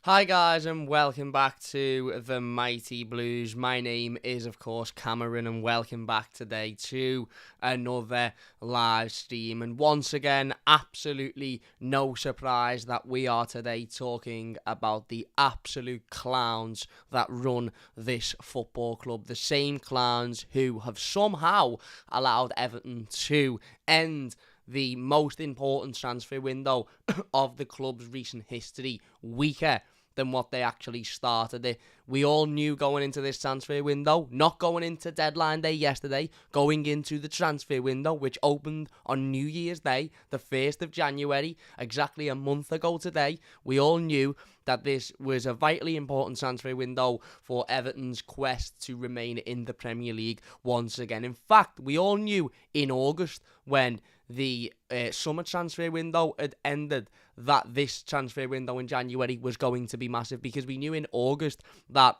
Hi guys and welcome back to the Mighty Blues. My name is of course Cameron and welcome back today to another live stream. And once again, absolutely no surprise that we are today talking about the absolute clowns that run this football club. The same clowns who have somehow allowed Everton to end the most important transfer window of the club's recent history weaker than what they actually started it. We all knew going into this transfer window, not going into deadline day yesterday, going into the transfer window, which opened on New Year's Day, the 1st of January, exactly a month ago today. We all knew that this was a vitally important transfer window for Everton's quest to remain in the Premier League once again. In fact, we all knew in August when the summer transfer window had ended that this transfer window in January was going to be massive, because we knew in August that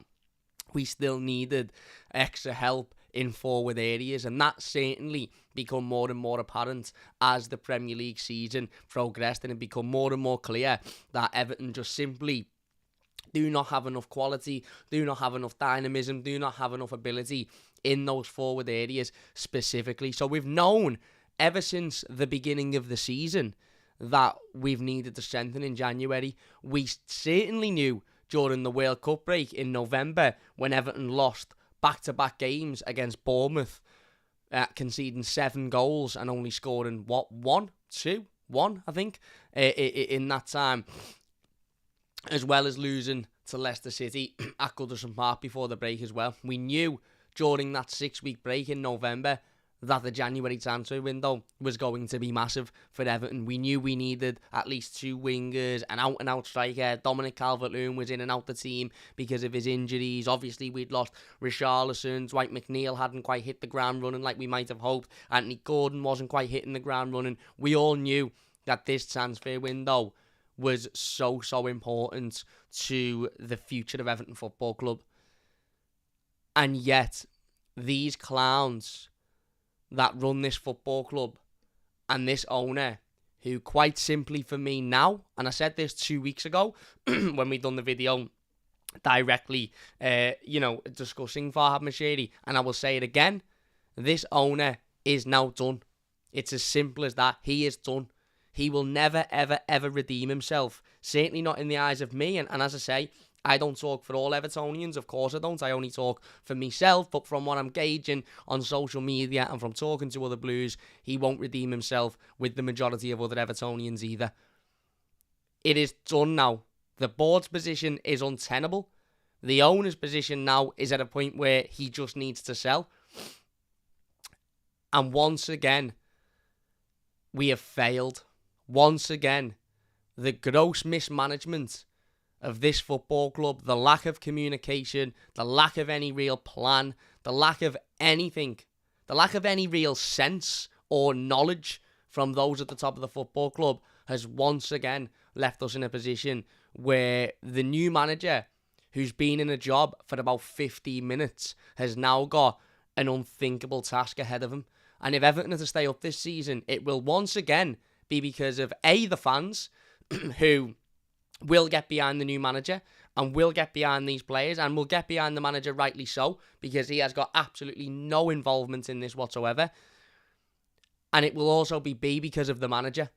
we still needed extra help in forward areas, and that certainly become more and more apparent as the Premier League season progressed, and it become more and more clear that Everton just simply do not have enough quality, do not have enough dynamism, do not have enough ability in those forward areas specifically. So we've known ever since the beginning of the season that we've needed to strengthen in January. We certainly knew during the World Cup break in November when Everton lost back-to-back games against Bournemouth, conceding 7 goals and only scoring, one, I think, in that time, as well as losing to Leicester City at Goodison Park before the break as well. We knew during that 6-week break in November that the January transfer window was going to be massive for Everton. We knew we needed at least 2 wingers, an out-and-out striker. Dominic Calvert-Lewin was in and out the team because of his injuries. Obviously, we'd lost Richarlison. Dwight McNeil hadn't quite hit the ground running like we might have hoped. Anthony Gordon wasn't quite hitting the ground running. We all knew that this transfer window was so important to the future of Everton Football Club. And yet, these clowns that run this football club and this owner, who quite simply for me now, and I said this 2 weeks ago when we done the video directly, discussing Farhad Moshiri, and I will say it again, this owner is now done. It's as simple as that. He is done. He will never, ever, ever redeem himself. Certainly not in the eyes of me, and as I say, I don't talk for all Evertonians, of course I don't. I only talk for myself, but from what I'm gauging on social media and from talking to other Blues, he won't redeem himself with the majority of other Evertonians either. It is done now. The board's position is untenable. The owner's position now is at a point where he just needs to sell. And once again, we have failed. Once again, the gross mismanagement of this football club, the lack of communication, the lack of any real plan, the lack of anything, the lack of any real sense or knowledge from those at the top of the football club has once again left us in a position where the new manager, who's been in a job for about 15 minutes, has now got an unthinkable task ahead of him. And if Everton are to stay up this season, it will once again be because of the fans who will get behind the new manager and will get behind these players and will get behind the manager, rightly so, because he has got absolutely no involvement in this whatsoever. And it will also be because of the manager.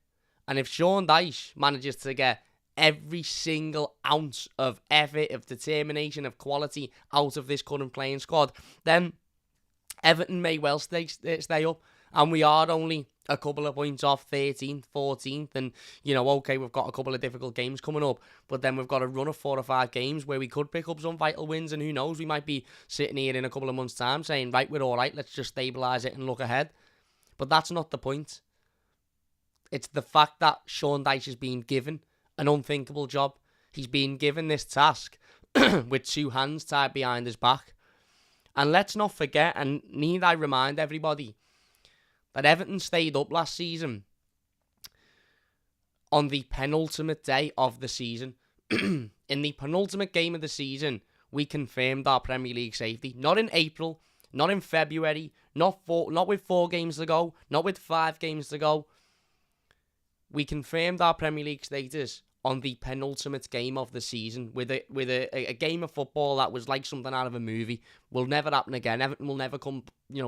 And if Sean Dyche manages to get every single ounce of effort, of determination, of quality out of this current playing squad, then Everton may well stay up. And we are only a couple of points off 13th, 14th. And, okay, we've got a couple of difficult games coming up. But then we've got a run of 4 or 5 games where we could pick up some vital wins. And who knows, we might be sitting here in a couple of months' time saying, right, we're all right, let's just stabilise it and look ahead. But that's not the point. It's the fact that Sean Dyche has been given an unthinkable job. He's been given this task with 2 hands tied behind his back. And let's not forget, and need I remind everybody, that Everton stayed up last season on the penultimate day of the season. In the penultimate game of the season, we confirmed our Premier League safety. Not in April, not in February, not with 4 games to go, not with 5 games to go. We confirmed our Premier League status on the penultimate game of the season with a game of football that was like something out of a movie. Will never happen again. Everton will never come,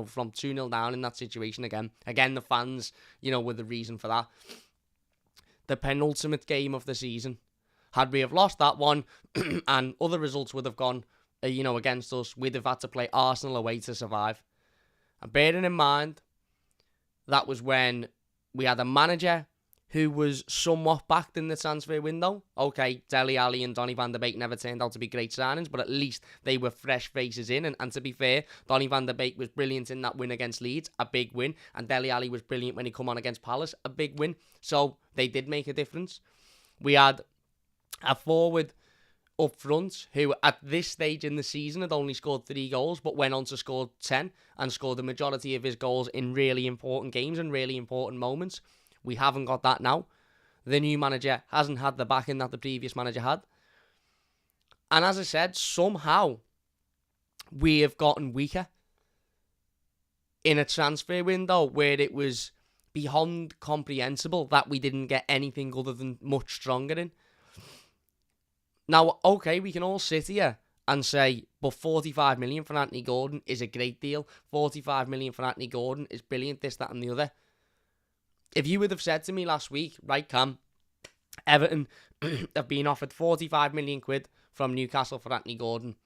from 2-0 down in that situation again. Again, the fans, were the reason for that. The penultimate game of the season. Had we have lost that one and other results would have gone, against us, we'd have had to play Arsenal away to survive. And bearing in mind, that was when we had a manager who was somewhat backed in the transfer window. Okay, Dele Alli and Donny van der Beek never turned out to be great signings, but at least they were fresh faces in. And to be fair, Donny van der Beek was brilliant in that win against Leeds, a big win. And Dele Alli was brilliant when he come on against Palace, a big win. So they did make a difference. We had a forward up front who at this stage in the season had only scored 3 goals, but went on to score 10 and scored the majority of his goals in really important games and really important moments. We haven't got that now. The new manager hasn't had the backing that the previous manager had. And as I said, somehow we have gotten weaker in a transfer window where it was beyond comprehensible that we didn't get anything other than much stronger in. Now, okay, we can all sit here and say, but 45 million for Anthony Gordon is a great deal. 45 million for Anthony Gordon is brilliant, this, that and the other. If you would have said to me last week, right, Cam, Everton have been offered 45 million quid from Newcastle for Anthony Gordon.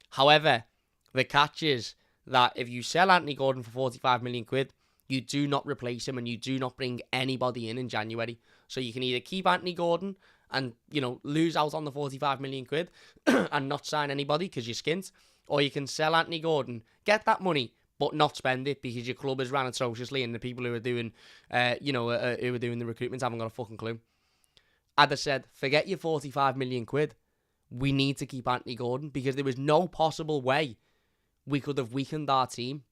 However, the catch is that if you sell Anthony Gordon for 45 million quid, you do not replace him and you do not bring anybody in January. So you can either keep Anthony Gordon and, lose out on the 45 million quid and not sign anybody because you're skint, or you can sell Anthony Gordon, get that money, but not spend it because your club is ran atrociously and the people who are doing, who are doing the recruitment haven't got a fucking clue. As I said, forget your 45 million quid. We need to keep Anthony Gordon because there was no possible way we could have weakened our team.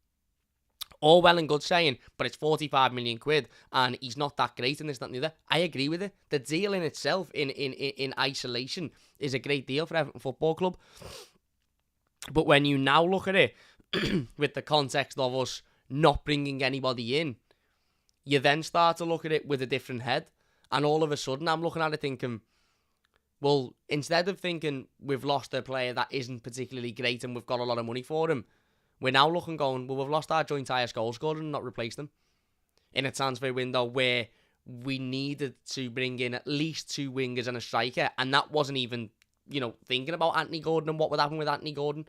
All well and good saying, but it's 45 million quid and he's not that great in this, that and the other. I agree with it. The deal in itself, in isolation, is a great deal for Everton Football Club. But when you now look at it, with the context of us not bringing anybody in, you then start to look at it with a different head. And all of a sudden, I'm looking at it thinking, well, instead of thinking we've lost a player that isn't particularly great and we've got a lot of money for him, we're now looking going, well, we've lost our joint highest goal scorer and not replaced them in a transfer window where we needed to bring in at least 2 wingers and a striker. And that wasn't even, thinking about Anthony Gordon and what would happen with Anthony Gordon.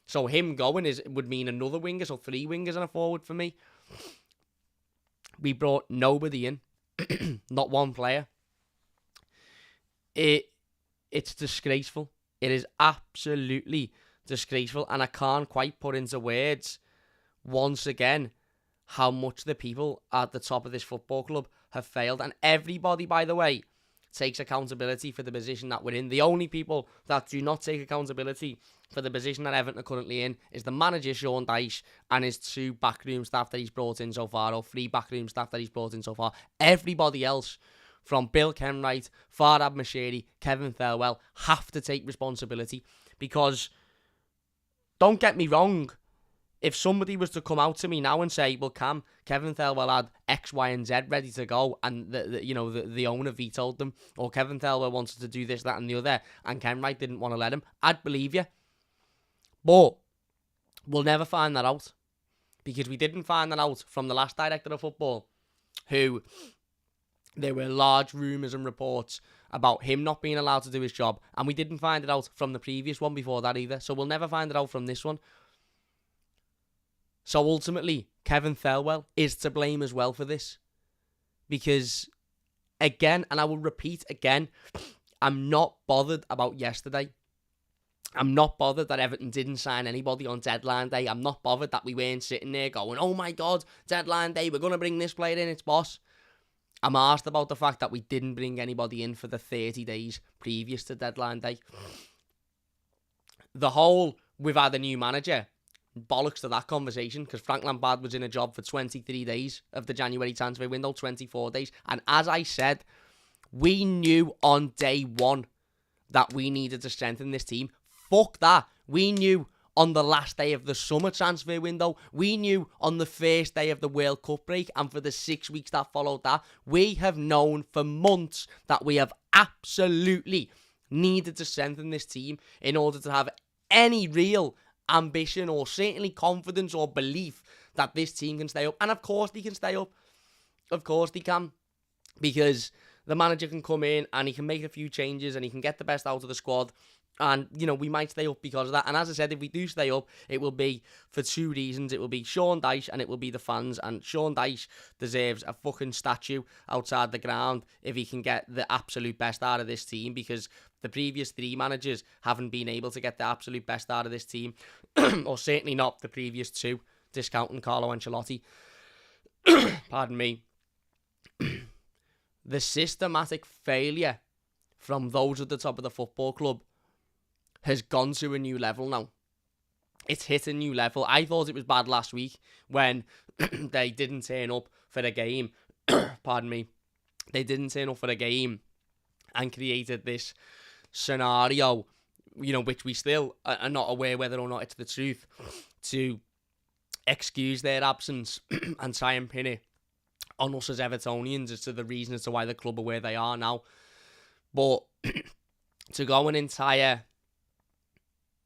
So him going would mean another winger, so 3 wingers and a forward for me. We brought nobody in, not one player. It's disgraceful. It is absolutely disgraceful, and I can't quite put into words once again how much the people at the top of this football club have failed. And everybody, by the way, takes accountability for the position that we're in. The only people that do not take accountability for the position that Everton are currently in is the manager, Sean Dyche, and his 2 backroom staff that he's brought in so far, or 3 backroom staff that he's brought in so far. Everybody else, from Bill Kenwright, Farhad Moshiri, Kevin Thelwell, have to take responsibility. Because, don't get me wrong, if somebody was to come out to me now and say, well, Kevin Thelwell had X, Y, and Z ready to go, and the owner vetoed them, or Kevin Thelwell wanted to do this, that, and the other, and Kenwright didn't want to let him, I'd believe you. But we'll never find that out, because we didn't find that out from the last director of football, who there were large rumours and reports about him not being allowed to do his job, and we didn't find it out from the previous one before that either, so we'll never find it out from this one. So ultimately, Kevin Thelwell is to blame as well for this. Because, again, and I will repeat again, I'm not bothered about yesterday. I'm not bothered that Everton didn't sign anybody on deadline day. I'm not bothered that we weren't sitting there going, oh my God, deadline day, we're going to bring this player in, it's boss. I'm arsed about the fact that we didn't bring anybody in for the 30 days previous to deadline day. The whole, we've had a new manager, bollocks to that conversation, because Frank Lampard was in a job for 23 days of the January transfer window, 24 days. And as I said, we knew on day one that we needed to strengthen this team. Fuck that. We knew on the last day of the summer transfer window. We knew on the first day of the World Cup break, and for the 6 weeks that followed that. We have known for months that we have absolutely needed to strengthen this team in order to have any real ambition or certainly confidence or belief that this team can stay up. And of course they can stay up. Of course they can. Because the manager can come in and he can make a few changes and he can get the best out of the squad. And, we might stay up because of that. And as I said, if we do stay up, it will be for two reasons. It will be Sean Dyche and it will be the fans. And Sean Dyche deserves a fucking statue outside the ground if he can get the absolute best out of this team. Because the previous three managers haven't been able to get the absolute best out of this team. Or certainly not the previous two, discounting Carlo Ancelotti. Pardon me. The systematic failure from those at the top of the football club has gone to a new level now. It's hit a new level. I thought it was bad last week when they didn't turn up for the game. Pardon me. They didn't turn up for the game and created this scenario, which we still are not aware whether or not it's the truth, to excuse their absence and try and pin it on us as Evertonians as to the reason as to why the club are where they are now. But to go an entire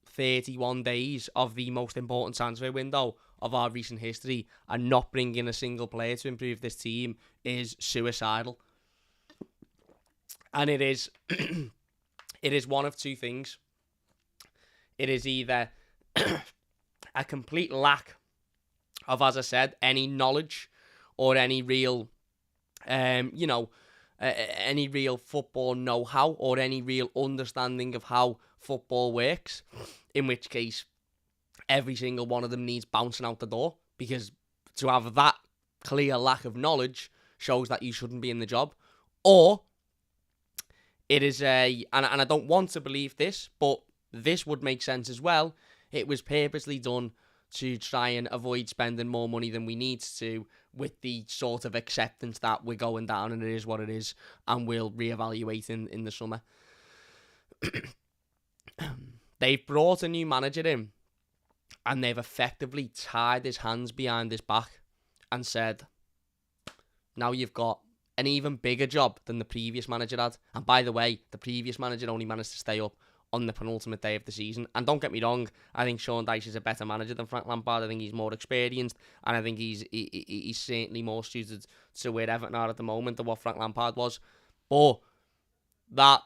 31 days of the most important transfer window of our recent history and not bring in a single player to improve this team is suicidal. And it is one of two things. It is either a complete lack of, as I said, any knowledge or any real, any real football know-how or any real understanding of how football works, in which case every single one of them needs bouncing out the door, because to have that clear lack of knowledge shows that you shouldn't be in the job. Or it is and I don't want to believe this, but this would make sense as well, it was purposely done to try and avoid spending more money than we need to, with the sort of acceptance that we're going down and it is what it is, and we'll reevaluate in the summer. They've brought a new manager in, and they've effectively tied his hands behind his back and said, now you've got an even bigger job than the previous manager had. And by the way, the previous manager only managed to stay up on the penultimate day of the season. And don't get me wrong, I think Sean Dyche is a better manager than Frank Lampard. I think he's more experienced, and I think he's certainly more suited to where Everton are at the moment than what Frank Lampard was. But that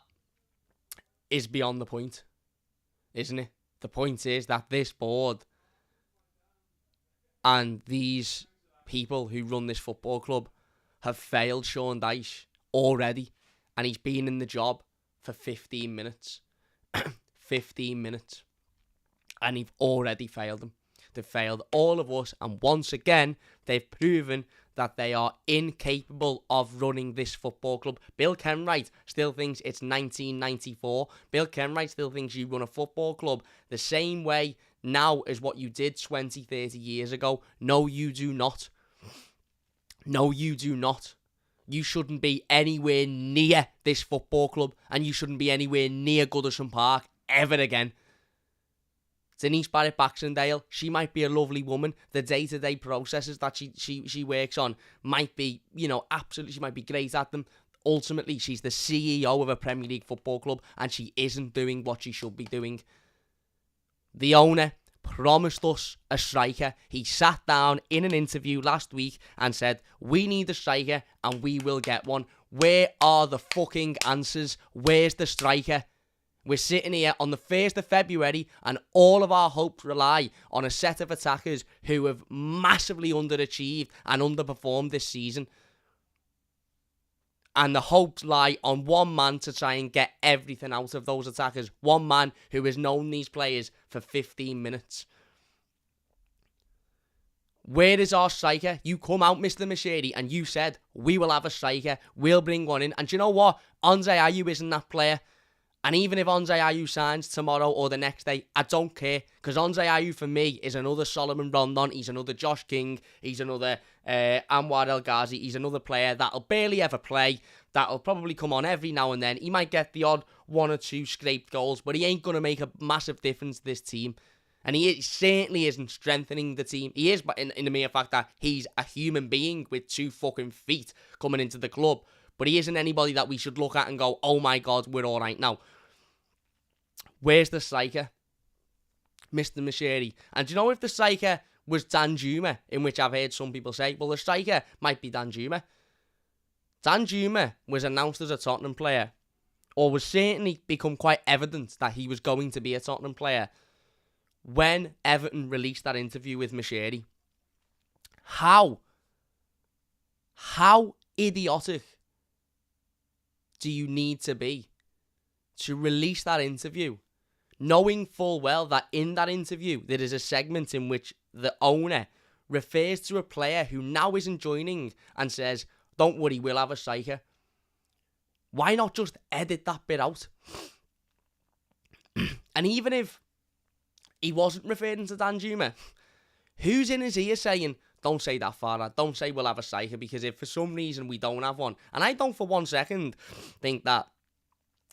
is beyond the point, isn't it? The point is that this board and these people who run this football club have failed Sean Dyche already, and he's been in the job for 15 minutes. 15 minutes. And they've already failed him. They've failed all of us, and once again, they've proven that they are incapable of running this football club. Bill Kenwright still thinks it's 1994. Bill Kenwright still thinks you run a football club the same way now as what you did 20, 30 years ago. No, you do not. No, you do not. You shouldn't be anywhere near this football club, and you shouldn't be anywhere near Goodison Park ever again. Denise Barrett Baxendale, she might be a lovely woman. The day-to-day processes that she works on might be, absolutely, she might be great at them. Ultimately, she's the CEO of a Premier League football club, and she isn't doing what she should be doing. The owner promised us a striker. He sat down in an interview last week and said, we need a striker and we will get one. Where are the fucking answers? Where's the striker? We're sitting here on the 1st of February and all of our hopes rely on a set of attackers who have massively underachieved and underperformed this season. And the hopes lie on one man to try and get everything out of those attackers. One man who has known these players for 15 minutes. Where is our striker? You come out, Mr. Moshiri, and you said, we will have a striker. We'll bring one in. And do you know what? Onze Ayew isn't that player. And even if Onze Ayew signs tomorrow or the next day, I don't care. Because Onze Ayew, for me, is another Solomon Rondon. He's another Josh King. He's another Anwar El Ghazi. He's another player that'll barely ever play. That'll probably come on every now and then. He might get the odd one or two scraped goals, but he ain't going to make a massive difference to this team. And he certainly isn't strengthening the team. He is, but in the mere fact that he's a human being with 2 fucking feet coming into the club. but he isn't anybody that we should look at and go, oh my God, we're all right now. Where's the striker? Mr. Moshiri. And do you know if the striker was Danjuma, in which I've heard some people say, well, the striker might be Danjuma. Danjuma was announced as a Tottenham player, or was certainly become quite evident that he was going to be a Tottenham player when Everton released that interview with Moshiri. How idiotic do you need to be to release that interview, knowing full well that in that interview there is a segment in which the owner refers to a player who now isn't joining and says, don't worry, we'll have a striker. Why not just edit that bit out? And even if he wasn't referring to Danjuma, who's in his ear saying, don't say that, Farhad, don't say we'll have a striker, because if for some reason we don't have one, and I don't for 1 second think that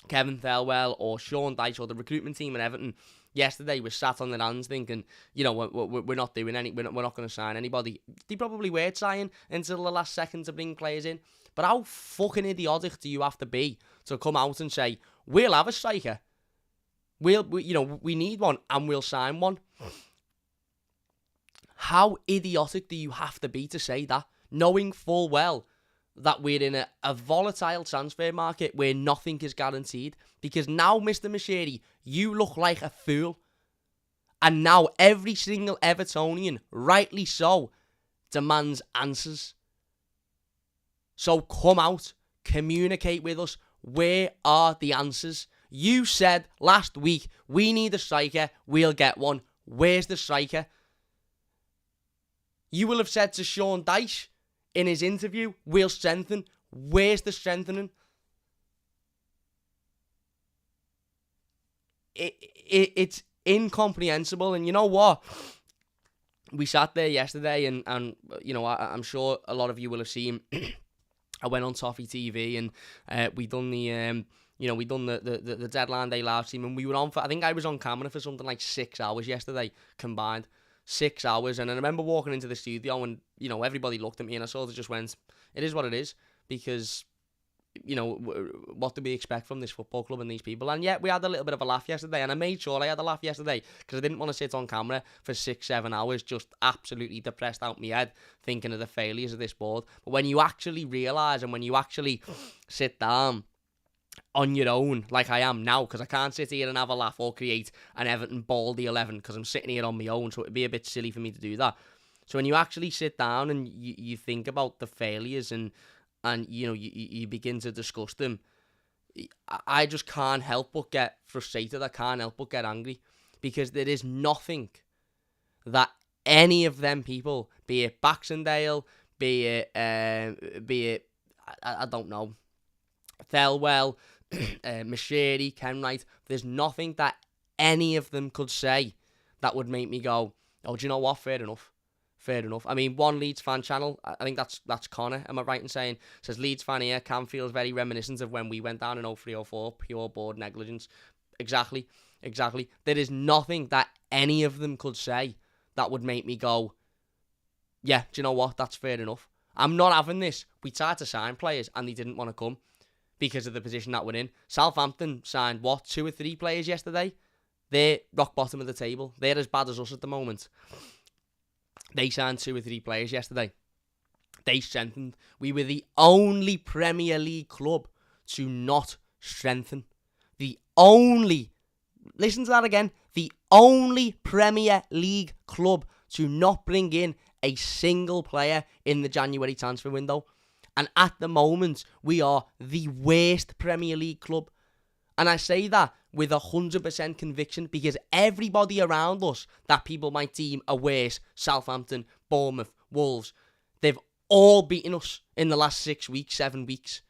Kevin Thelwell or Sean Dyche or the recruitment team at Everton yesterday was sat on their hands thinking, you know, we're not doing we're not going to sign anybody. They probably were trying until the last second to bring players in. But how fucking idiotic do you have to be to come out and say, we'll have a striker, we need one and we'll sign one? How idiotic do you have to be to say that, knowing full well that we're in a volatile transfer market where nothing is guaranteed? Because now, Mr. Moshiri, you look like a fool. And now every single Evertonian, rightly so, demands answers. So come out, communicate with us. Where are the answers? You said last week, we need a striker, we'll get one. Where's the striker? You will have said to Sean Dyche in his interview, we'll strengthen. Where's the strengthening? It's incomprehensible. And you know what? We sat there yesterday and you know, I'm sure a lot of you will have seen I went on Toffee TV and we done the the deadline day live stream, and we were on for, I think I was on camera for something like 6 hours yesterday combined. 6 hours. And I remember walking into the studio and, you know, everybody looked at me and I sort of just went, it is what it is, because, you know, what do we expect from this football club and these people? And yet we had a little bit of a laugh yesterday, and I made sure I had a laugh yesterday because I didn't want to sit on camera for 6-7 hours just absolutely depressed out my head thinking of the failures of this board. But when you actually realise, and when you actually sit down on your own, like I am now, because I can't sit here and have a laugh or create an Everton Baldy 11 because I'm sitting here on my own, so it'd be a bit silly for me to do that. So when you actually sit down and you think about the failures and you know, you begin to discuss them, I just can't help but get frustrated. I can't help but get angry, because there is nothing that any of them people, be it Baxendale, be it I don't know, Thelwell, Moshiri, Kenwright, there's nothing that any of them could say that would make me go, oh, do you know what, fair enough. I mean, one Leeds fan channel, I think that's Connor, am I right in saying, says Leeds fan here, Cam feels very reminiscent of when we went down in 03-04, pure board negligence. Exactly. There is nothing that any of them could say that would make me go, yeah, do you know what, that's fair enough. I'm not having this. We tried to sign players and they didn't want to come because of the position that we're in. Southampton signed, 2 or 3 players yesterday? They're rock bottom of the table. They're as bad as us at the moment. They signed 2 or 3 players yesterday. They strengthened. We were the only Premier League club to not strengthen. Listen to that again, the only Premier League club to not bring in a single player in the January transfer window. And at the moment, we are the worst Premier League club. And I say that with 100% conviction, because everybody around us that people might deem are worse, Southampton, Bournemouth, Wolves, they've all beaten us in the last 6 weeks, 7 weeks.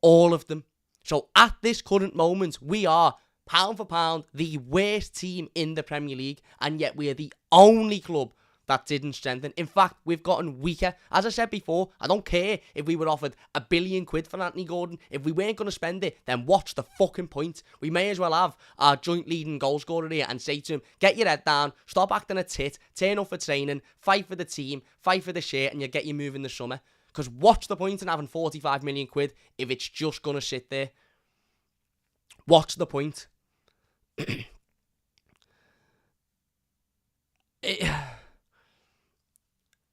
All of them. So at this current moment, we are, pound for pound, the worst team in the Premier League. And yet we are the only club that didn't strengthen. In fact, we've gotten weaker. As I said before, I don't care if we were offered £1 billion for Anthony Gordon. If we weren't going to spend it, then what's the fucking point? We may as well have our joint leading goal scorer here and say to him, get your head down, stop acting a tit, turn up for training, fight for the team, fight for the shirt, and you'll get you moving this summer. Because what's the point in having 45 million quid if it's just going to sit there? What's the point?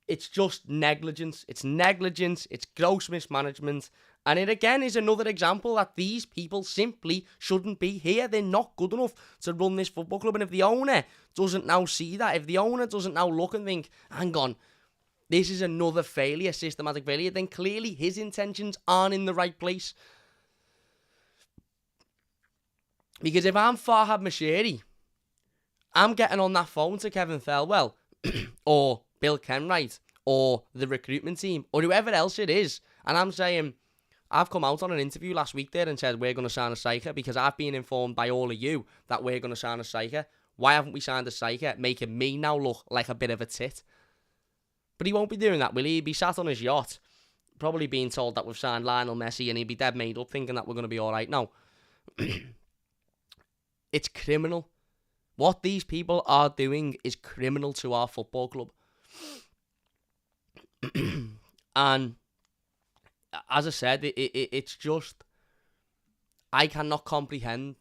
It's just negligence. It's negligence. It's gross mismanagement. And it again is another example that these people simply shouldn't be here. They're not good enough to run this football club. And if the owner doesn't now see that, if the owner doesn't now look and think, hang on, this is another failure, systematic failure, then clearly his intentions aren't in the right place. Because if I'm Farhad Moshiri, I'm getting on that phone to Kevin Thelwell or Bill Kenwright or the recruitment team or whoever else it is, and I'm saying, I've come out on an interview last week there and said we're going to sign a striker because I've been informed by all of you that we're going to sign a striker. Why haven't we signed a striker? Making me now look like a bit of a tit. But he won't be doing that, will he? He'll be sat on his yacht, probably being told that we've signed Lionel Messi, and he'd be dead made up thinking that we're going to be all right. No. It's criminal. What these people are doing is criminal to our football club. And as I said, it's just, I cannot comprehend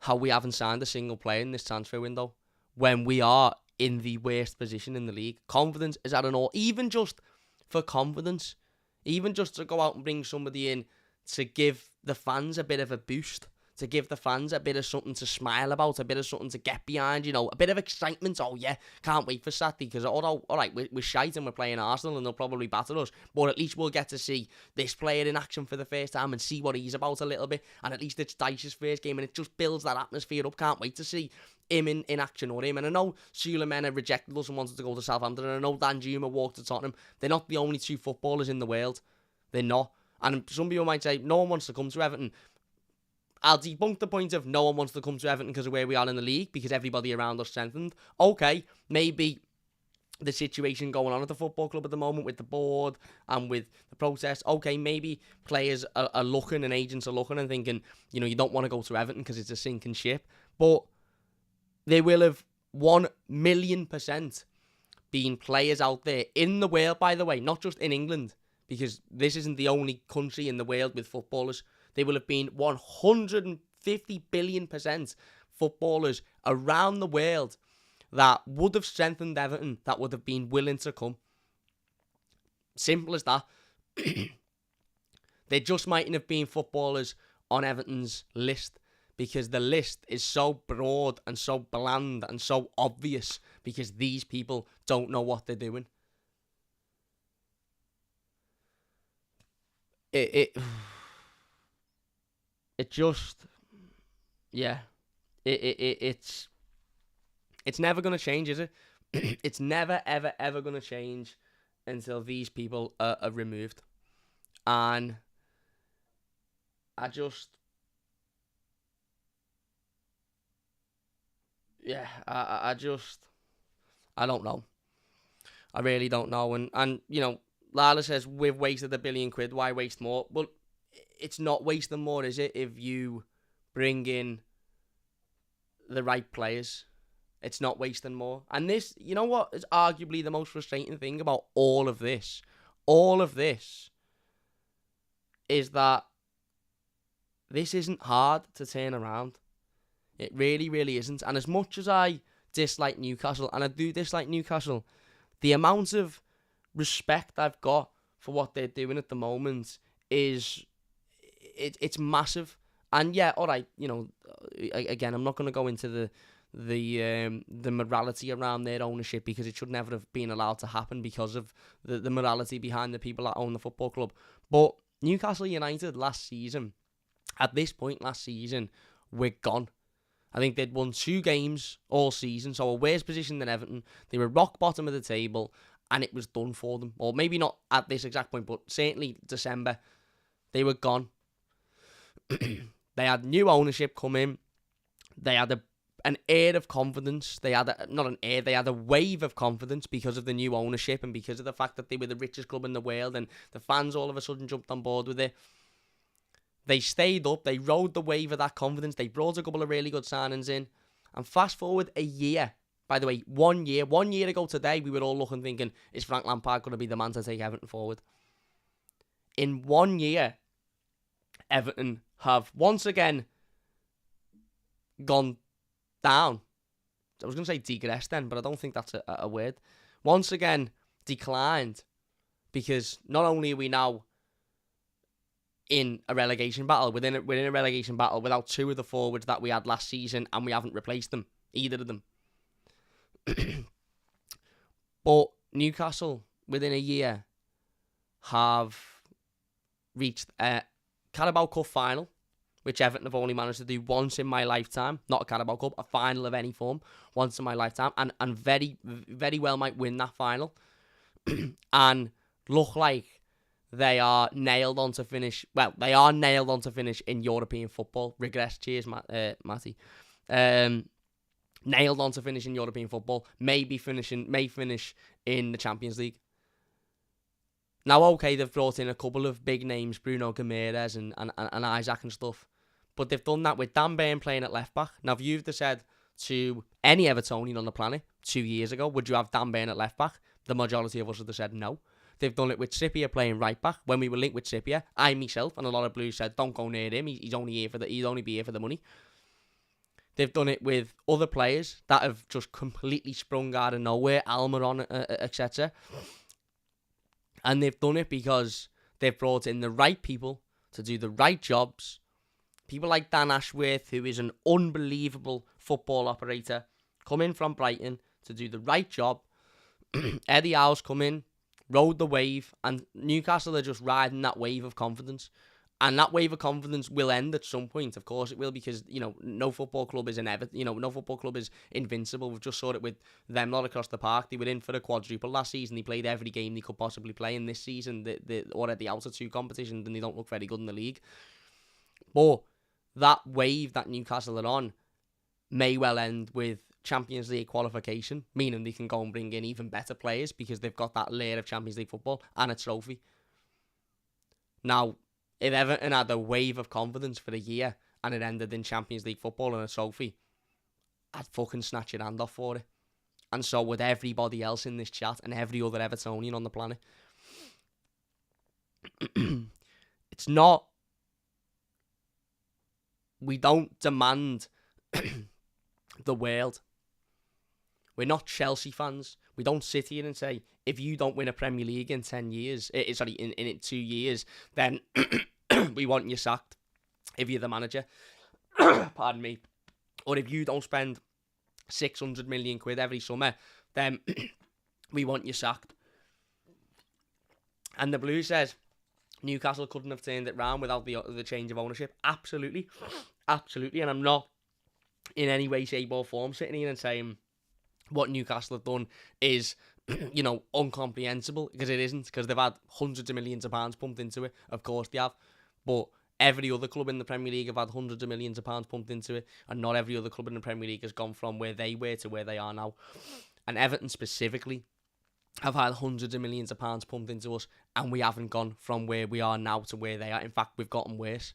how we haven't signed a single player in this transfer window when we are in the worst position in the league. Confidence is at an all. Even just for confidence, even just to go out and bring somebody in to give the fans a bit of a boost, to give the fans a bit of something to smile about, a bit of something to get behind, you know, a bit of excitement. Oh yeah, can't wait for Saturday, because although, alright, we're shite and we're playing Arsenal and they'll probably batter us, but at least we'll get to see this player in action for the first time and see what he's about a little bit, and at least it's Dyche's first game and it just builds that atmosphere up. Can't wait to see him in action, or him. And I know Sulemana rejected us and wanted to go to Southampton, and I know Danjuma walked to Tottenham. They're not the only two footballers in the world. They're not. And some people might say, no one wants to come to Everton. I'll debunk the point of no one wants to come to Everton because of where we are in the league, because everybody around us strengthened. Okay, maybe the situation going on at the football club at the moment with the board and with the process, okay, maybe players are looking and agents are looking and thinking, you know, you don't want to go to Everton because it's a sinking ship. But there will have 1,000,000% been players out there in the world, by the way, not just in England, because this isn't the only country in the world with footballers. There will have been 150 billion% footballers around the world that would have strengthened Everton, that would have been willing to come. Simple as that. There just mightn't have been footballers on Everton's list, because the list is so broad and so bland and so obvious, because these people don't know what they're doing. It just, yeah, it's never going to change, is it? It's never, ever, ever going to change until these people are removed. And I just, yeah, I don't know. I really don't know. And you know, Lala says, we've wasted £1 billion, why waste more? Well, it's not wasting more, is it, if you bring in the right players? It's not wasting more. And this, you know what is arguably the most frustrating thing about all of this? All of this is that this isn't hard to turn around. It really, really isn't. And as much as I dislike Newcastle, and I do dislike Newcastle, the amount of respect I've got for what they're doing at the moment is, it's massive. And yeah, all right, you know, again, I'm not going to go into the morality around their ownership, because it should never have been allowed to happen because of the morality behind the people that own the football club. But Newcastle United last season, at this point last season, we're gone. I think they'd won 2 games all season, so a worse position than Everton. They were rock bottom of the table, and it was done for them. Or maybe not at this exact point, but certainly December, they were gone. They had new ownership come in. They had an air of confidence. They had they had a wave of confidence because of the new ownership and because of the fact that they were the richest club in the world, and the fans all of a sudden jumped on board with it. They stayed up. They rode the wave of that confidence. They brought a couple of really good signings in. And fast forward a year. By the way, 1 year ago today, we were all looking thinking, is Frank Lampard going to be the man to take Everton forward? in 1 year, Everton have once again gone down. I was going to say digressed then, but I don't think that's a word. Once again, declined, because not only are we now in a relegation battle, within a relegation battle without 2 of the forwards that we had last season, and we haven't replaced them, either of them. But Newcastle, within a year, have reached a Carabao Cup final, which Everton have only managed to do once in my lifetime. Not a Carabao Cup, a final of any form, once in my lifetime, and very, very well might win that final. And look like they are nailed on to finish. Well, they are nailed on to finish in European football. Regress, cheers, Matty. Nailed on to finish in European football. May finish in the Champions League. Now, okay, they've brought in a couple of big names, Bruno Guimaraes and Isaac and stuff, but they've done that with Dan Burn playing at left back. Now, if you'd have said to any Evertonian on the planet 2 years ago, would you have Dan Burn at left back? The majority of us would have said no. They've done it with Trippier playing right back. When we were linked with Trippier, I myself and a lot of Blues said, don't go near him. He's only here he'd only be here for the money. They've done it with other players that have just completely sprung out of nowhere, Almiron, etc. And they've done it because they've brought in the right people to do the right jobs. People like Dan Ashworth, who is an unbelievable football operator, come in from Brighton to do the right job. Eddie Howe's come in, rode the wave, and Newcastle are just riding that wave of confidence. And that wave of confidence will end at some point, of course it will, because, no football club is no football club is invincible. We've just saw it with them not across the park. They were in for a quadruple last season. They played every game they could possibly play, in this season they're already out of 2 competitions and they don't look very good in the league. But that wave that Newcastle are on may well end with Champions League qualification, meaning they can go and bring in even better players because they've got that layer of Champions League football and a trophy. Now, if Everton had a wave of confidence for a year and it ended in Champions League football and a trophy, I'd fucking snatch your hand off for it. And so would everybody else in this chat and every other Evertonian on the planet. It's not... We don't demand the world. We're not Chelsea fans. We don't sit here and say, if you don't win a Premier League in 10 years, in 2 years, then we want you sacked if you're the manager. Pardon me. Or if you don't spend 600 million quid every summer, then we want you sacked. And the Blues says Newcastle couldn't have turned it round without the change of ownership. Absolutely. Absolutely. And I'm not in any way, shape or form sitting here and saying what Newcastle have done is, incomprehensible, because it isn't, because they've had hundreds of millions of pounds pumped into it. Of course they have. But every other club in the Premier League have had hundreds of millions of pounds pumped into it, and not every other club in the Premier League has gone from where they were to where they are now. And Everton specifically have had hundreds of millions of pounds pumped into us, and we haven't gone from where we are now to where they are. In fact, we've gotten worse.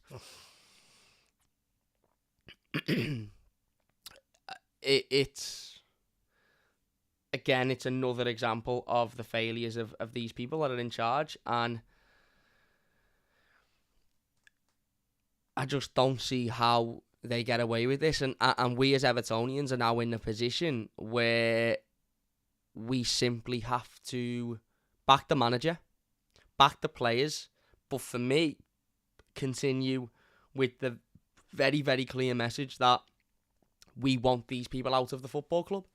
It's another example of the failures of these people that are in charge, and I just don't see how they get away with this. And we as Evertonians are now in a position where we simply have to back the manager, back the players, but for me, continue with the very, very clear message that we want these people out of the football club.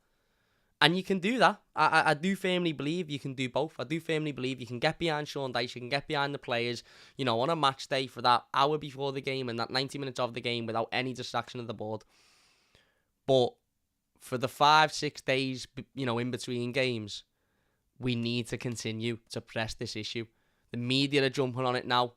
And you can do that. I do firmly believe you can do both. I do firmly believe you can get behind Sean Dyche, you can get behind the players, on a match day for that hour before the game and that 90 minutes of the game without any distraction of the board. But for the 5-6 days, in between games, we need to continue to press this issue. The media are jumping on it now,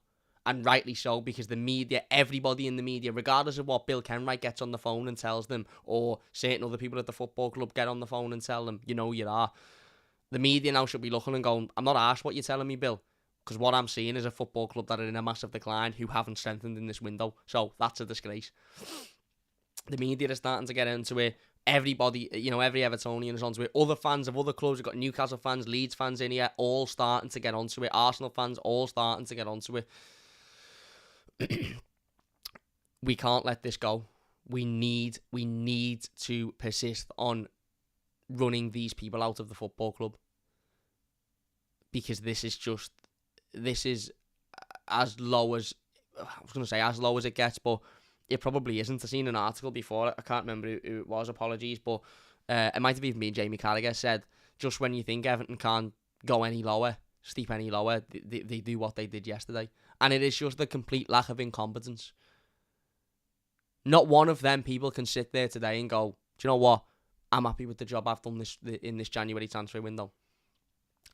and rightly so, because the media, everybody in the media, regardless of what Bill Kenwright gets on the phone and tells them, or certain other people at the football club get on the phone and tell them, you are. The media now should be looking and going, I'm not arsed what you're telling me, Bill, because what I'm seeing is a football club that are in a massive decline who haven't strengthened in this window. So that's a disgrace. The media is starting to get into it. Everybody, every Evertonian is onto it. Other fans of other clubs, we've got Newcastle fans, Leeds fans in here, all starting to get onto it. Arsenal fans, all starting to get onto it. We can't let this go. We need to persist on running these people out of the football club, because this is as low as, I was going to say as low as it gets, but it probably isn't. I've seen an article before, I can't remember who it was, apologies, but it might have even been Jamie Carragher said, just when you think Everton can't go any lower, steep any lower, they do what they did yesterday. And it is just the complete lack of incompetence. Not one of them people can sit there today and go, do you know what? I'm happy with the job I've done in this January transfer window.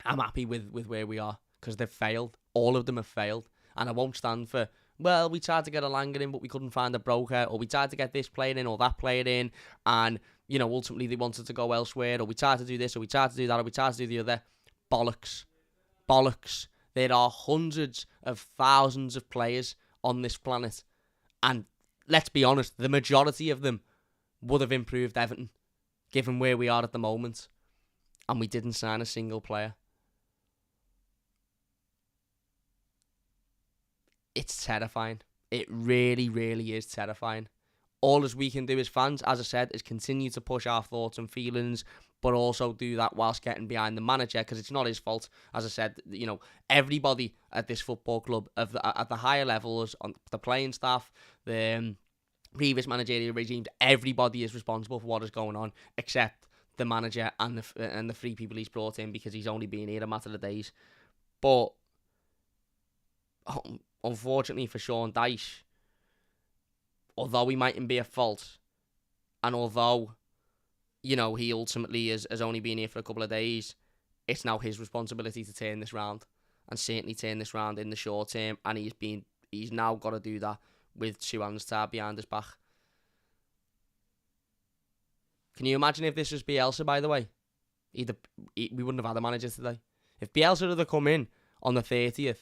I'm happy with where we are, because they've failed. All of them have failed. And I won't stand for, well, we tried to get a Langer in, but we couldn't find a broker, or we tried to get this player in or that player in, and, ultimately they wanted to go elsewhere, or we tried to do this, or we tried to do that, or we tried to do the other. Bollocks. Bollocks. There are hundreds of thousands of players on this planet, and let's be honest, the majority of them would have improved Everton, given where we are at the moment, and we didn't sign a single player. It's terrifying. It really, really is terrifying. All as we can do as fans, as I said, is continue to push our thoughts and feelings, but also do that whilst getting behind the manager, because it's not his fault. As I said, everybody at this football club, at the higher levels, on the playing staff, the previous managerial regimes, everybody is responsible for what is going on, except the manager and the three people he's brought in, because he's only been here a matter of days. But unfortunately for Sean Dyche, although he mightn't be at fault, and although, he ultimately has only been here for a couple of days, it's now his responsibility to turn this round, and certainly turn this round in the short term, and he's now got to do that with two hands tied behind his back. Can you imagine if this was Bielsa, by the way? We wouldn't have had a manager today. If Bielsa had come in on the 30th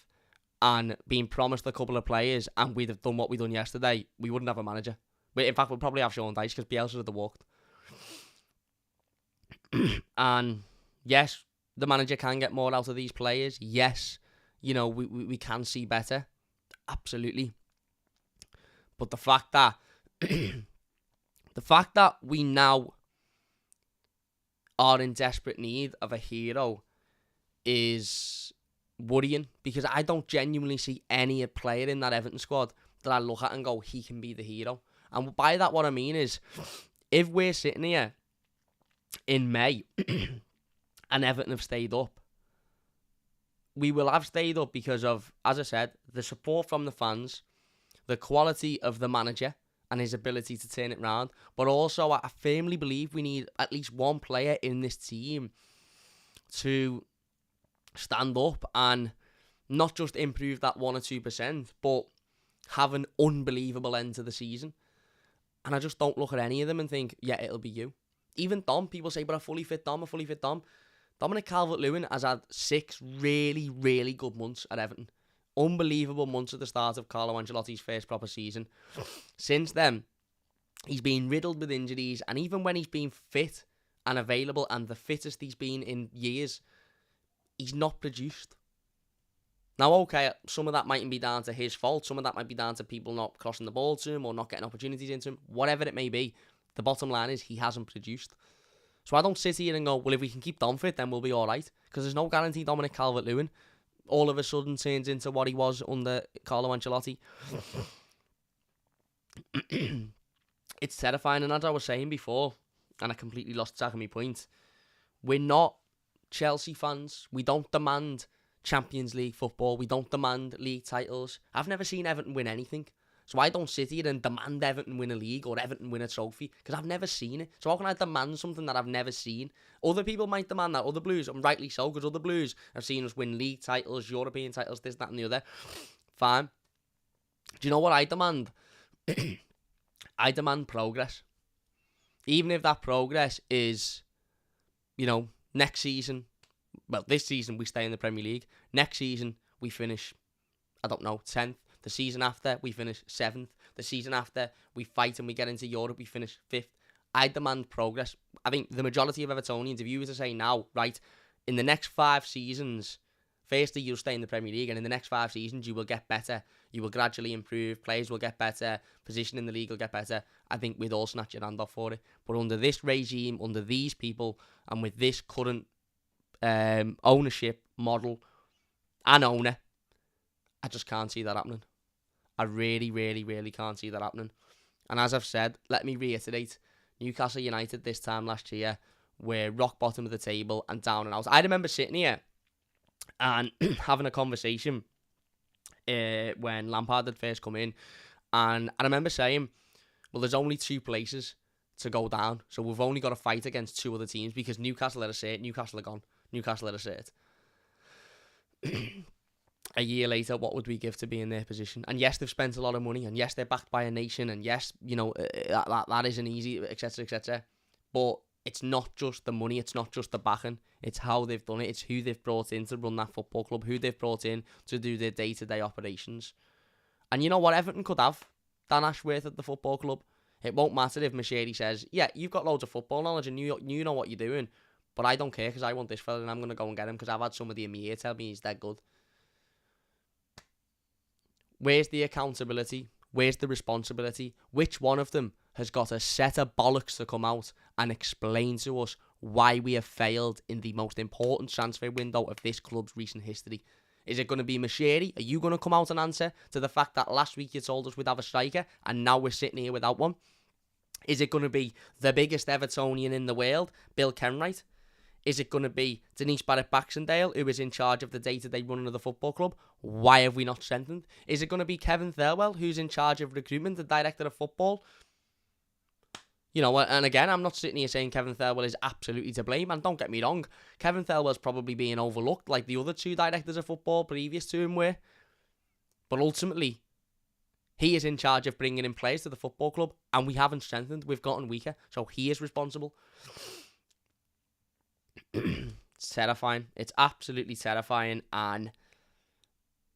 and been promised a couple of players, and we'd have done what we done yesterday, we wouldn't have a manager. In fact, we'd probably have Sean Dyche, because Bielsa would have walked. And yes, the manager can get more out of these players. Yes, we can see better. Absolutely. But the fact that we now are in desperate need of a hero is worrying, because I don't genuinely see any player in that Everton squad that I look at and go, he can be the hero. And by that, what I mean is, if we're sitting here in May and Everton have stayed up, we will have stayed up because of, as I said, the support from the fans, the quality of the manager and his ability to turn it round. But also, I firmly believe we need at least one player in this team to stand up and not just improve that 1 or 2%, but have an unbelievable end to the season. And I just don't look at any of them and think, yeah, it'll be you. Even Dom, people say, but a fully fit Dom. Dominic Calvert-Lewin has had 6 really, really good months at Everton. Unbelievable months at the start of Carlo Ancelotti's first proper season. Since then, he's been riddled with injuries, and even when he's been fit and available, and the fittest he's been in years, he's not produced. Now, okay, some of that mightn't be down to his fault. Some of that might be down to people not crossing the ball to him or not getting opportunities into him. Whatever it may be, the bottom line is he hasn't produced. So I don't sit here and go, well, if we can keep Dom fit, then we'll be all right. Because there's no guarantee Dominic Calvert-Lewin all of a sudden turns into what he was under Carlo Ancelotti. It's terrifying. And as I was saying before, and I completely lost track of my point, we're not Chelsea fans. We don't demand Champions League football. We don't demand league titles. I've never seen Everton win anything. So I don't sit here and demand Everton win a league or Everton win a trophy, because I've never seen it. So how can I demand something that I've never seen? Other people might demand that. Other Blues, and rightly so, because other Blues have seen us win league titles, European titles, this, that and the other. Fine. Do you know what I demand? I demand progress. Even if that progress is, next season, well, this season we stay in the Premier League. Next season we finish, 10th. The season after, we finish 7th. The season after, we fight and we get into Europe, we finish 5th. I demand progress. I think the majority of Evertonians, if you were to say now, right, in the next 5 seasons, firstly, you'll stay in the Premier League, and in the next 5 seasons, you will get better. You will gradually improve. Players will get better. Position in the league will get better. I think we'd all snatch your hand off for it. But under this regime, under these people, and with this current ownership model and owner, I just can't see that happening. I really, really, really can't see that happening. And as I've said, let me reiterate, Newcastle United this time last year were rock bottom of the table and down and out. I remember sitting here and having a conversation when Lampard had first come in, and I remember saying, well, there's only 2 places to go down, so we've only got to fight against 2 other teams, because Newcastle are cert, Newcastle are gone, Newcastle are cert. A year later, what would we give to be in their position? And yes, they've spent a lot of money, and yes, they're backed by a nation, and yes, you know, that isn't easy, etc., etc. But it's not just the money, it's not just the backing, it's how they've done it, it's who they've brought in to run that football club, who they've brought in to do their day-to-day operations. And you know what, Everton could have Dan Ashworth at the football club. It won't matter if Moshiri says, yeah, you've got loads of football knowledge and you know what you're doing, but I don't care because I want this fella and I'm going to go and get him because I've had somebody in my ear tell me he's that good. Where's the accountability? Where's the responsibility? Which one of them has got a set of bollocks to come out and explain to us why we have failed in the most important transfer window of this club's recent history? Is it going to be Moshiri? Are you going to come out and answer to the fact that last week you told us we'd have a striker and now we're sitting here without one? Is it going to be the biggest Evertonian in the world, Bill Kenwright? Is it going to be Denise Barrett-Baxendale, who is in charge of the day-to-day running of the football club? Why have we not strengthened? Is it going to be Kevin Thirlwell, who's in charge of recruitment, the director of football? You know, and again, I'm not sitting here saying Kevin Thirlwell is absolutely to blame, and don't get me wrong, Kevin Thirlwell's probably being overlooked like the other 2 directors of football previous to him were. But ultimately, he is in charge of bringing in players to the football club, and we haven't strengthened, we've gotten weaker, so he is responsible. It's terrifying. It's absolutely terrifying. And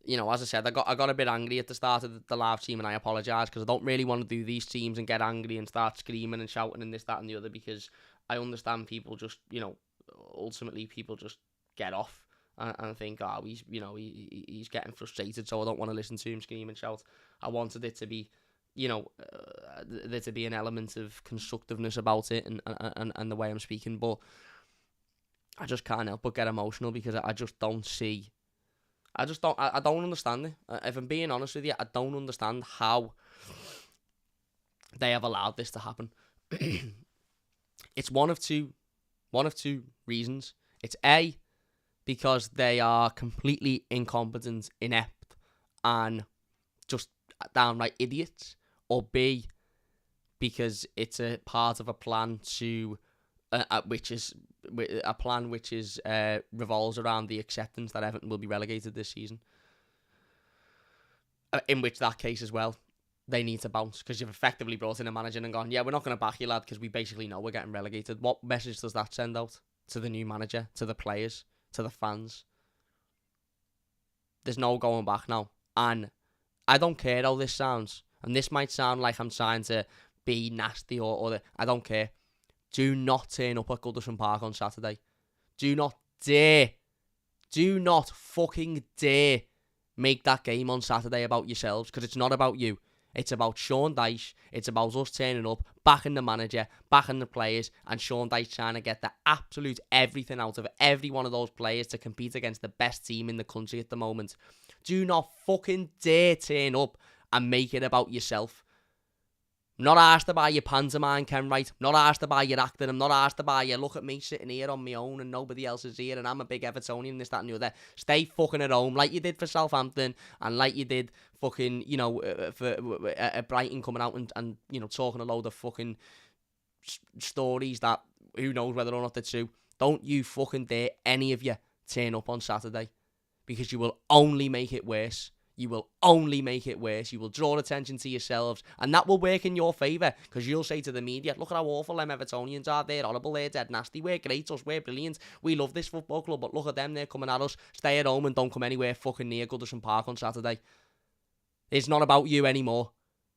you know, as I said, I got a bit angry at the start of the live stream, and I apologise because I don't really want to do these streams and get angry and start screaming and shouting and this, that, and the other, because I understand people just, you know, ultimately people just get off and think, oh, he's getting frustrated, so I don't want to listen to him scream and shout. I wanted it to be, you know, there to be an element of constructiveness about it and the way I'm speaking, but I just can't help but get emotional because I just don't see. I don't understand it. If I'm being honest with you, I don't understand how they have allowed this to happen. It's one of two reasons. It's A, because they are completely incompetent, inept, and just downright idiots. Or B, because it's a part of a plan to, which revolves around the acceptance that Everton will be relegated this season. In which that case as well, they need to bounce because you've effectively brought in a manager and gone, yeah, we're not going to back you, lad, because we basically know we're getting relegated. What message does that send out to the new manager, to the players, to the fans? There's no going back now. And I don't care how this sounds. And this might sound like I'm trying to be nasty I don't care. Do not turn up at Goodison Park on Saturday. Do not dare. Do not fucking dare make that game on Saturday about yourselves, because it's not about you. It's about Sean Dyche. It's about us turning up, backing the manager, backing the players, and Sean Dyche trying to get the absolute everything out of every one of those players to compete against the best team in the country at the moment. Do not fucking dare turn up and make it about yourself. I'm not asked to buy your pantomime, Kenwright. I'm not asked to buy your acting. I'm not asked to buy your look at me sitting here on my own and nobody else is here and I'm a big Evertonian, this, that and the other. Stay fucking at home like you did for Southampton and like you did fucking, you know, for Brighton coming out and you know, talking a load of fucking stories that who knows whether or not they're true. Don't you fucking dare, any of you, turn up on Saturday, because you will only make it worse. You will only make it worse. You will draw attention to yourselves, and that will work in your favour, because you'll say to the media, look at how awful them Evertonians are. They're horrible, they're dead nasty. We're great, we're brilliant. We love this football club, but look at them, they're coming at us. Stay at home and don't come anywhere fucking near Goodison Park on Saturday. It's not about you anymore.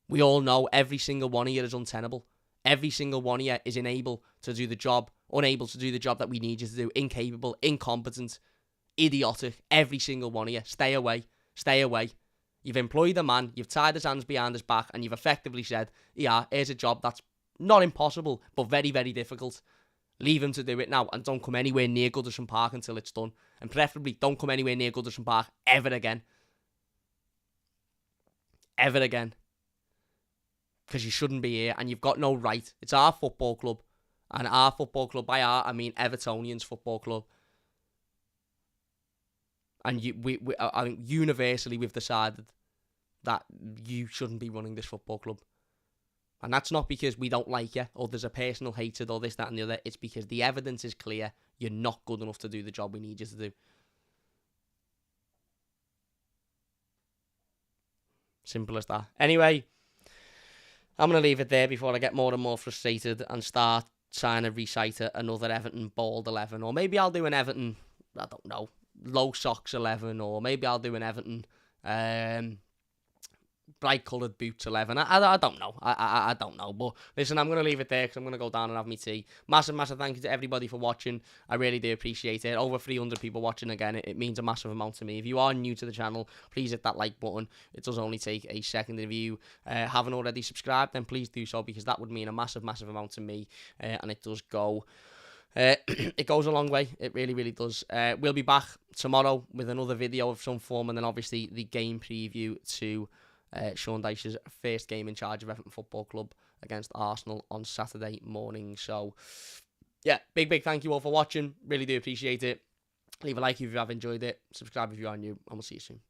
We all know every single one of you is untenable. Every single one of you is unable to do the job that we need you to do, incapable, incompetent, idiotic, every single one of you. Stay away. Stay away. You've employed a man, you've tied his hands behind his back, and you've effectively said, yeah, here's a job that's not impossible, but very, very difficult. Leave him to do it now, and don't come anywhere near Goodison Park until it's done. And preferably, don't come anywhere near Goodison Park ever again. Ever again. Because you shouldn't be here, and you've got no right. It's our football club. And our football club, by our, I mean Evertonians football club. And I think universally we've decided that you shouldn't be running this football club. And that's not because we don't like you, or there's a personal hatred, or this, that, and the other. It's because the evidence is clear. You're not good enough to do the job we need you to do. Simple as that. Anyway, I'm going to leave it there before I get more and more frustrated and start trying to recite another Everton bald 11. Or maybe I'll do an Everton, I don't know, low socks 11. Or maybe I'll do an Everton bright coloured boots 11. I don't know. I don't know. But listen, I'm going to leave it there because I'm going to go down and have my tea. Massive, massive thank you to everybody for watching. I really do appreciate it. Over 300 people watching again. It means a massive amount to me. If you are new to the channel, please hit that like button. It does only take a second. If you haven't already subscribed, then please do so, because that would mean a massive, massive amount to me. And it does go... it goes a long way. It really, really does. We'll be back tomorrow with another video of some form, and then obviously the game preview to Sean Dyche's first game in charge of Everton Football Club against Arsenal on Saturday morning. So, yeah, big thank you all for watching. Really do appreciate it. Leave a like if you have enjoyed it. Subscribe if you are new, and we'll see you soon.